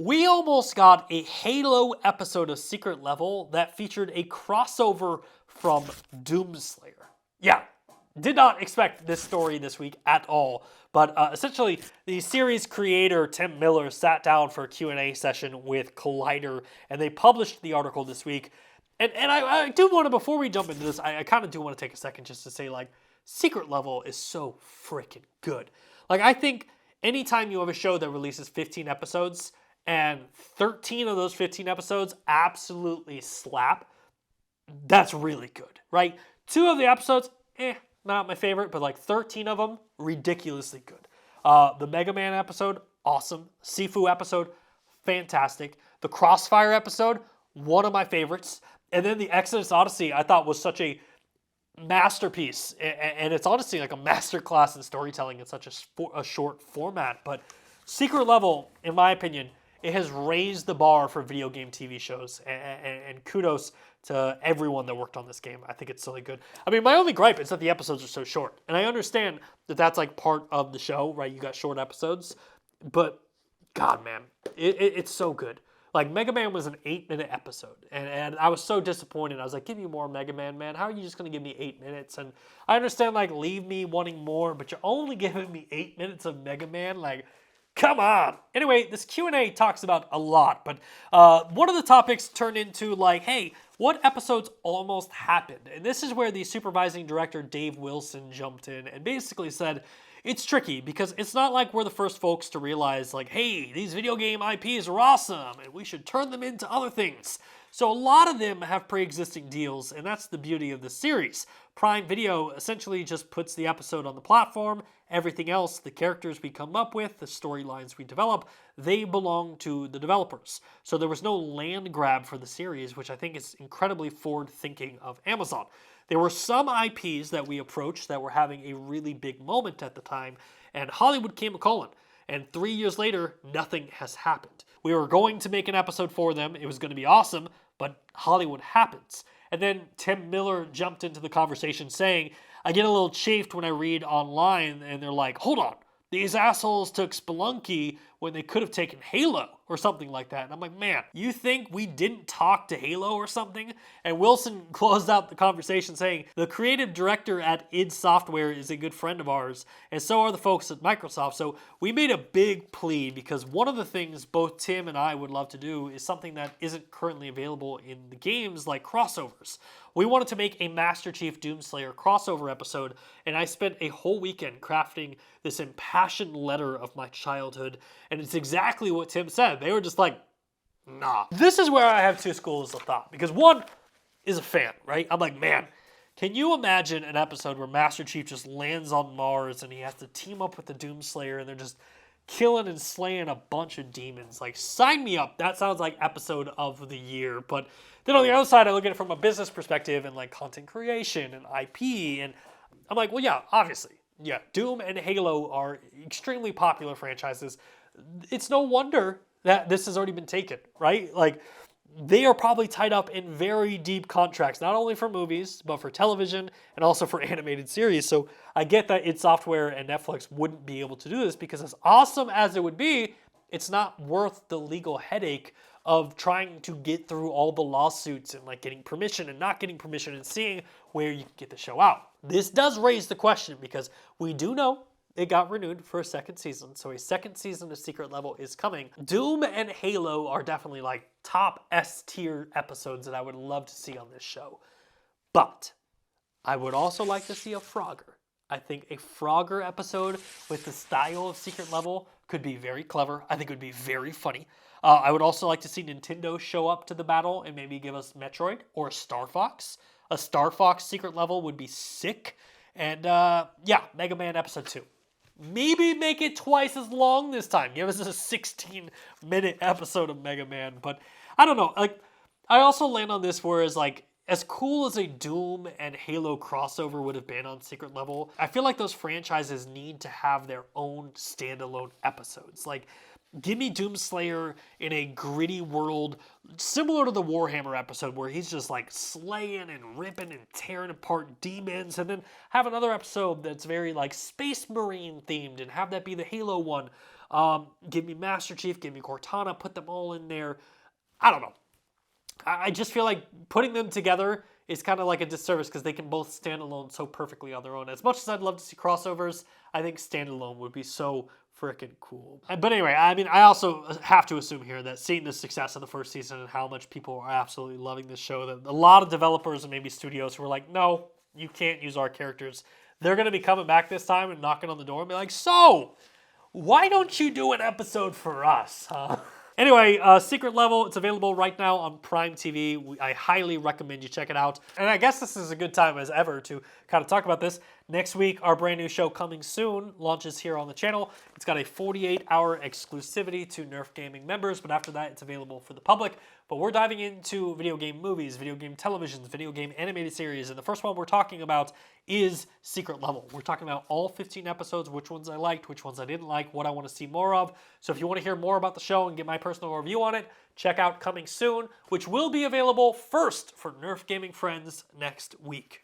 We almost got a Halo episode of Secret Level that featured a crossover from Doomslayer. Yeah, did not expect this story this week at all. But essentially, the series creator, Tim Miller, sat down for a Q&A session with Collider, and they published the article this week. And I do want to, before we jump into this, I kind of do want to take a second just to say, like, Secret Level is so freaking good. Like, I think anytime you have a show that releases 15 episodes, and 13 of those 15 episodes absolutely slap, that's really good, right? 2 of the episodes, not my favorite, but like 13 of them, ridiculously good. The Mega Man episode, awesome. Sifu episode, fantastic. The Crossfire episode, one of my favorites. And then the Exodus Odyssey, I thought was such a masterpiece. And it's honestly like a masterclass in storytelling in such a short format. But Secret Level, in my opinion, it has raised the bar for video game TV shows, and kudos to everyone that worked on this game. I think it's really good. I mean, my only gripe is that the episodes are so short, and I understand that that's like part of the show, right? You got short episodes, but God, man, it's so good. Like, Mega Man was an 8-minute episode, and I was so disappointed. I was like, give me more Mega Man, man. How are you just going to give me 8 minutes? And I understand, like, leave me wanting more, but you're only giving me 8 minutes of Mega Man? Like, come on. Anyway, this Q&A talks about a lot, but one of the topics turned into like, hey, what episodes almost happened? And this is where the supervising director, Dave Wilson, jumped in and basically said, it's tricky because it's not like we're the first folks to realize like, hey, these video game IPs are awesome and we should turn them into other things. So a lot of them have pre-existing deals, and that's the beauty of the series. Prime Video essentially just puts the episode on the platform. Everything else, the characters we come up with, the storylines we develop, they belong to the developers. So there was no land grab for the series, which I think is incredibly forward-thinking of Amazon. There were some IPs that we approached that were having a really big moment at the time, and Hollywood came a-calling. And 3 years later, nothing has happened. We were going to make an episode for them. It was going to be awesome, but Hollywood happens. And then Tim Miller jumped into the conversation saying, I get a little chafed when I read online and they're like, hold on, these assholes took Spelunky when they could have taken Halo or something like that. And I'm like, man, you think we didn't talk to Halo or something? And Wilson closed out the conversation saying, the creative director at id Software is a good friend of ours, and so are the folks at Microsoft. So we made a big plea because one of the things both Tim and I would love to do is something that isn't currently available in the games, like crossovers. We wanted to make a Master Chief Doomslayer crossover episode, and I spent a whole weekend crafting this impassioned letter of my childhood, and it's exactly what Tim said. They were just like, nah. This is where I have 2 schools of thought, because one is a fan, right? I'm like, man, can you imagine an episode where Master Chief just lands on Mars and he has to team up with the Doomslayer and they're just killing and slaying a bunch of demons? Like, sign me up. That sounds like episode of the year. But then on the other side, I look at it from a business perspective and like content creation and IP, and I'm like, well, yeah, obviously. Yeah, Doom and Halo are extremely popular franchises. It's no wonder that this has already been taken, right? Like, they are probably tied up in very deep contracts, not only for movies, but for television and also for animated series. So I get that id Software and Netflix wouldn't be able to do this because as awesome as it would be, it's not worth the legal headache of trying to get through all the lawsuits and like getting permission and not getting permission and seeing where you can get the show out. This does raise the question because we do know it got renewed for a second season, so a second season of Secret Level is coming. Doom and Halo are definitely like top S-tier episodes that I would love to see on this show. But I would also like to see a Frogger. I think a Frogger episode with the style of Secret Level could be very clever. I think it would be very funny. I would also like to see Nintendo show up to the battle and maybe give us Metroid or Star Fox. A Star Fox Secret Level would be sick. And yeah, Mega Man Episode 2. Maybe make it twice as long this time. Give us a 16-minute episode of Mega Man. But I don't know. Like, I also land on this whereas like, as cool as a Doom and Halo crossover would have been on Secret Level, I feel like those franchises need to have their own standalone episodes. Like, give me Doomslayer in a gritty world similar to the Warhammer episode where he's just like slaying and ripping and tearing apart demons, and then have another episode that's very like Space Marine themed and have that be the Halo one. Give me Master Chief, give me Cortana, put them all in there. I don't know. I just feel like putting them together is kind of like a disservice because they can both stand alone so perfectly on their own. As much as I'd love to see crossovers, I think standalone would be so freaking cool. But anyway, I mean, I also have to assume here that seeing the success of the first season and how much people are absolutely loving this show, that a lot of developers and maybe studios who were like, no, you can't use our characters. They're going to be coming back this time and knocking on the door and be like, so, why don't you do an episode for us, huh? Anyway, Secret Level, it's available right now on Prime TV. I highly recommend you check it out. And I guess this is a good time as ever to kind of talk about this. Next week, our brand new show Coming Soon launches here on the channel. It's got a 48-hour exclusivity to Nerf Gaming members, but after that, it's available for the public. But we're diving into video game movies, video game televisions, video game animated series, and the first one we're talking about is Secret Level. We're talking about all 15 episodes, which ones I liked, which ones I didn't like, what I want to see more of. So if you want to hear more about the show and get my personal review on it, check out Coming Soon, which will be available first for Nerf Gaming friends next week.